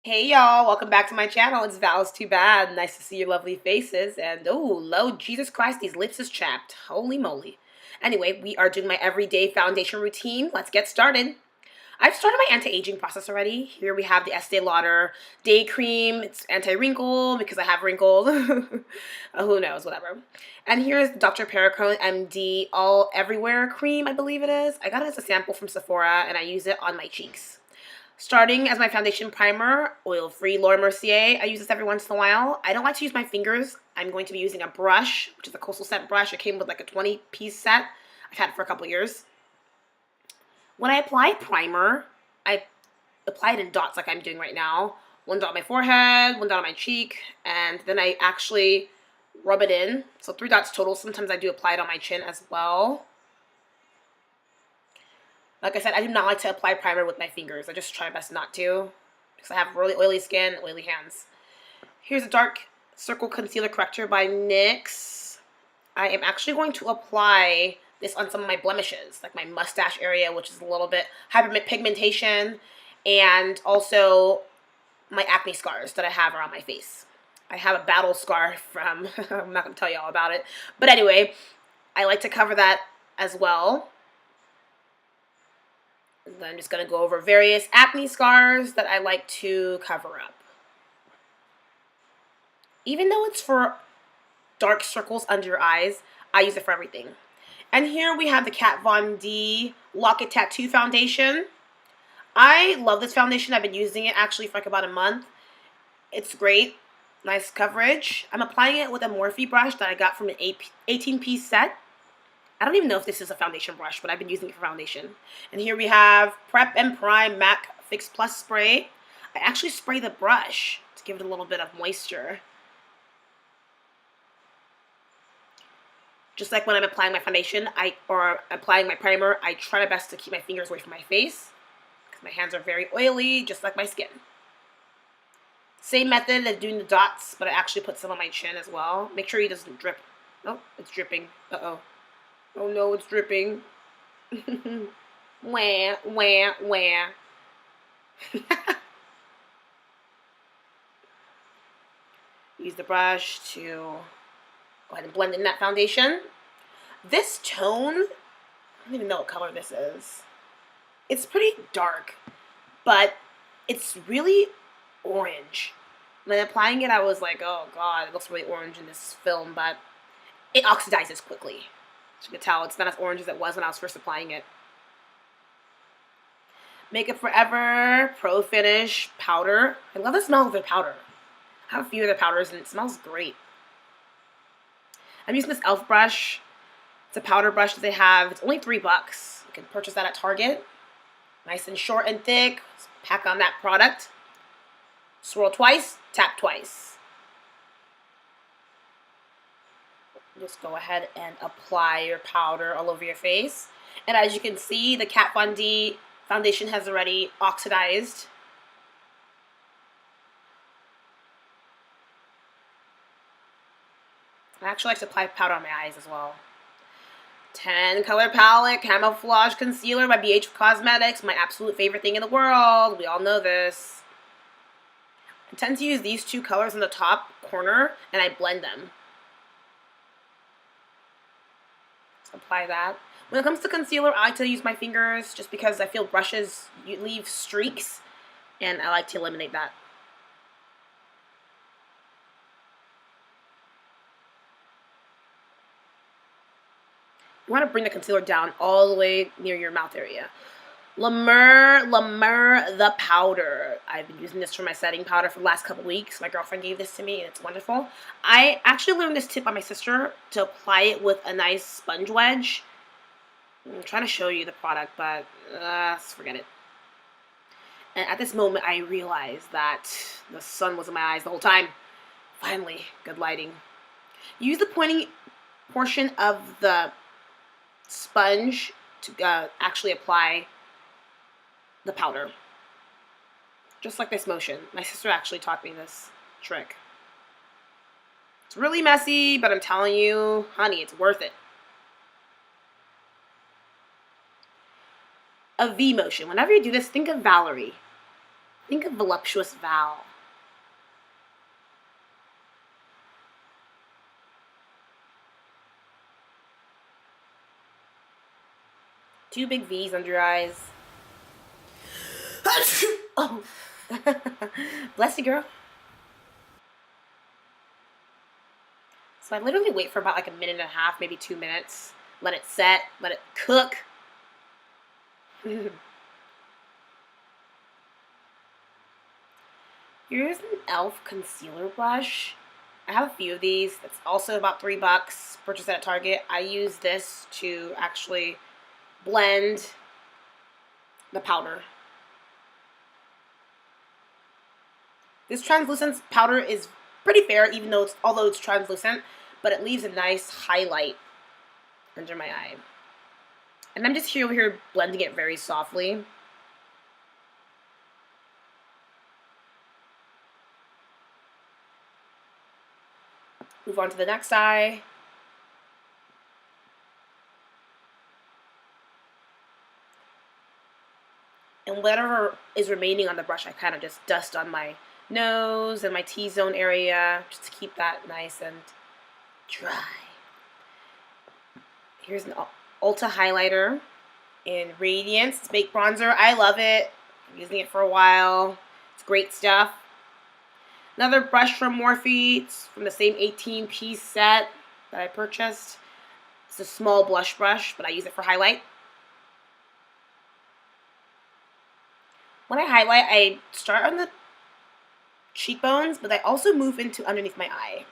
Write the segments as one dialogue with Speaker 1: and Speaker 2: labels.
Speaker 1: Hey y'all, welcome back to my channel. It's Val's Too Bad. Nice to see your lovely faces. And oh, Lord Jesus Christ, these lips is chapped. Holy moly. Anyway, we are doing my everyday foundation routine. Let's get started. I've started my anti-aging process already. Here we have the Estee Lauder Day Cream. It's anti-wrinkle because I have wrinkles. Who knows, whatever. And here's Dr. Perricone MD All Everywhere Cream, I believe it is. I got it as a sample from Sephora and I use it on my cheeks. Starting as my foundation primer, oil-free Laura Mercier. I use this every once in a while. I don't like to use my fingers. I'm going to be using a brush, which is a Coastal Scent brush. It came with like a 20-piece set. I've had it for a couple years. When I apply primer, I apply it in dots like I'm doing right now. One dot on my forehead, one dot on my cheek, and then I actually rub it in. So 3 dots total. Sometimes I do apply it on my chin as well. Like I said, I do not like to apply primer with my fingers. I just try my best not to because I have really oily skin, oily hands. Here's a dark circle concealer corrector by NYX. I am actually going to apply this on some of my blemishes, like my mustache area, which is a little bit hyperpigmentation, and also my acne scars that I have around my face. I have a battle scar from, I'm not going to tell you all about it. But anyway, I like to cover that as well. And then I'm just going to go over various acne scars that I like to cover up. Even though it's for dark circles under your eyes, I use it for everything. And here we have the Kat Von D Lock It Tattoo Foundation. I love this foundation. I've been using it actually for like about a month. It's great. Nice coverage. I'm applying it with a Morphe brush that I got from an 18-piece set. I don't even know if this is a foundation brush, but I've been using it for foundation. And here we have Prep and Prime MAC Fix Plus Spray. I actually spray the brush to give it a little bit of moisture. Just like when I'm applying my foundation or applying my primer, I try my best to keep my fingers away from my face because my hands are very oily, just like my skin. Same method as doing the dots, but I actually put some on my chin as well. Make sure it doesn't drip. Oh, it's dripping. Uh-oh. Oh no, it's dripping. Wah, wah, wah. Use the brush to go ahead and blend in that foundation. This tone, I don't even know what color this is. It's pretty dark, but it's really orange. When applying it, I was like, oh god, it looks really orange in this film, but it oxidizes quickly. As you can tell, it's not as orange as it was when I was first applying it. Makeup Forever Pro Finish Powder. I love the smell of their powder. I have a few of their powders and it smells great. I'm using this e.l.f. brush. It's a powder brush that they have. It's only $3. You can purchase that at Target. Nice and short and thick. Let's pack on that product. Swirl twice, tap twice. Just go ahead and apply your powder all over your face. And as you can see, the Kat Von D foundation has already oxidized. I actually like to apply powder on my eyes as well. 10 color palette, Camouflage concealer by BHcosmetics, my absolute favorite thing in the world. We all know this. I tend to use these 2 colors in the top corner and I blend them. Apply that. When it comes to concealer, I like to use my fingers just because I feel brushes leave streaks and I like to eliminate that. You want to bring the concealer down all the way near your mouth area. Mer The Powder. I've been using this for my setting powder for the last couple weeks. My girlfriend gave this to me and it's wonderful. I actually learned this tip by my sister to apply it with a nice sponge wedge. I'm trying to show you the product, but forget it. And at this moment, I realized that the sun was in my eyes the whole time. Finally, good lighting. Use the pointing portion of the sponge to actually apply the powder. Just like this motion. My sister actually taught me this trick. It's really messy, but I'm telling you, honey, it's worth it. A V motion. Whenever you do this, think of Valerie. Think of voluptuous Val. Two big V's under your eyes. Oh. Bless you, girl. So I literally wait for about like a minute and a half, maybe 2 minutes. Let it set, let it cook. Here's an e.l.f. concealer brush. I have a few of these. It's also about $3. Purchased at Target. I use this to actually blend the powder. This translucent powder is pretty fair, even though although it's translucent, but it leaves a nice highlight under my eye. And I'm just over here blending it very softly. Move on to the next eye. And whatever is remaining on the brush, I kind of just dust on my nose and my T-zone area just to keep that nice and dry. Here's an Ulta highlighter in Radiance. It's baked bronzer. I love it. I'm using it for a while. It's great stuff. Another brush from Morphe. It's from the same 18-piece set that I purchased. It's a small blush brush, but I use it for highlight. When I highlight, I start on the cheekbones, but I also move into underneath my eye.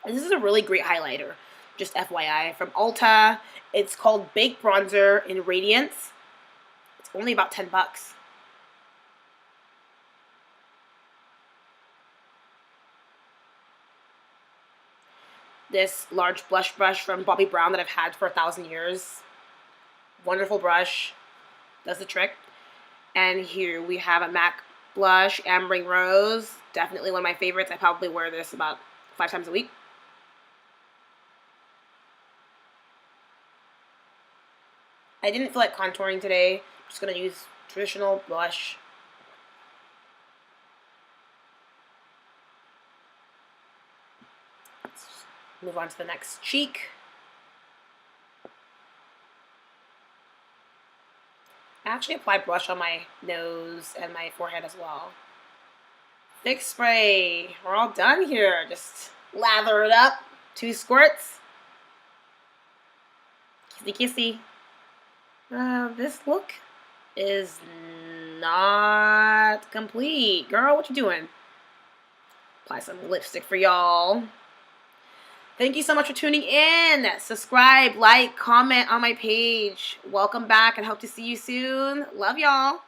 Speaker 1: And this is a really great highlighter, just FYI, from Ulta. It's called Baked Bronzer in Radiance. It's only about $10. This large blush brush from Bobbi Brown that I've had for 1,000 years. Wonderful brush. Does the trick. And here we have a MAC blush, Ambering Rose. Definitely one of my favorites. I probably wear this about 5 times a week. I didn't feel like contouring today. I'm just going to use traditional blush. Let's move on to the next cheek. I actually apply blush on my nose and my forehead as well. Fix spray. We're all done here. Just lather it up. 2 squirts. Kissy kissy. This look is not complete. Girl, what you doing? Apply some lipstick for y'all. Thank you so much for tuning in. Subscribe, like, comment on my page. Welcome back and hope to see you soon. Love y'all.